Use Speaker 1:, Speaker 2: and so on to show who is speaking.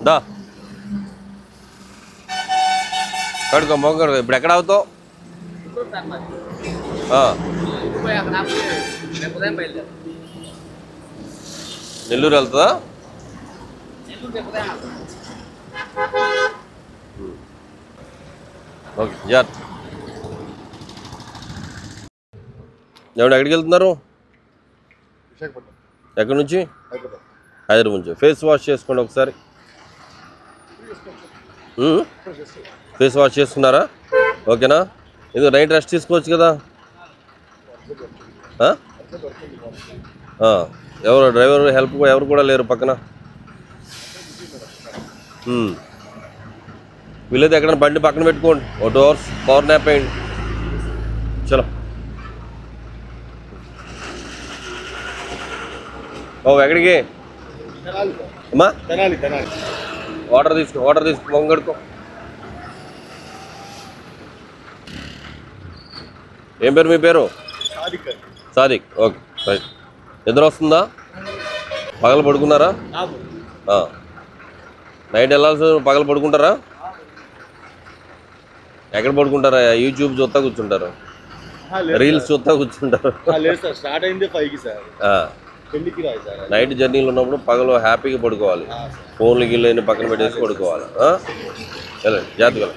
Speaker 1: దా కడుకో మొగ్గ ఇప్పుడు ఎక్కడ అవుతావు నెల్లూరు వెళ్తుందా ఓకే జాత్ ఎవరు ఎక్కడికి వెళ్తున్నారు ఎక్కడి నుంచి హైదరాబాద్ నుంచి ఫేస్ వాష్ చేసుకోండి ఒకసారి ఫేస్ వాష్ చేసుకున్నారా ఓకేనా ఎందుకు నైట్ రెస్ట్ తీసుకోవచ్చు కదా ఎవరు డ్రైవర్ హెల్ప్ ఎవరు కూడా లేరు పక్కన వీళ్ళైతే ఎక్కడైనా బండి పక్కన పెట్టుకోండి ఓ 2 hours పవర్ న్యాప్ అయ్యండి చలో ఓ ఎక్కడికి అమ్మా వాటర్ తీసుకో మొంగడుకో ఏం పేరు మీ పేరు సాదిక్ ఓకే రైట్ నిద్ర వస్తుందా పగలు పడుకున్నారా నైట్ వెళ్ళాల్సి పగలు పడుకుంటారా ఎక్కడ పడుకుంటారా యూట్యూబ్ చూస్తా కూర్చుంటారు రీల్స్ చూస్తా కూర్చుంటారు నైట్ జర్నీలు ఉన్నప్పుడు పగలు హ్యాపీగా పడుకోవాలి ఫోన్లు గిల్లు పక్కన పెట్టేసి పడుకోవాలి జాగ్రత్తగా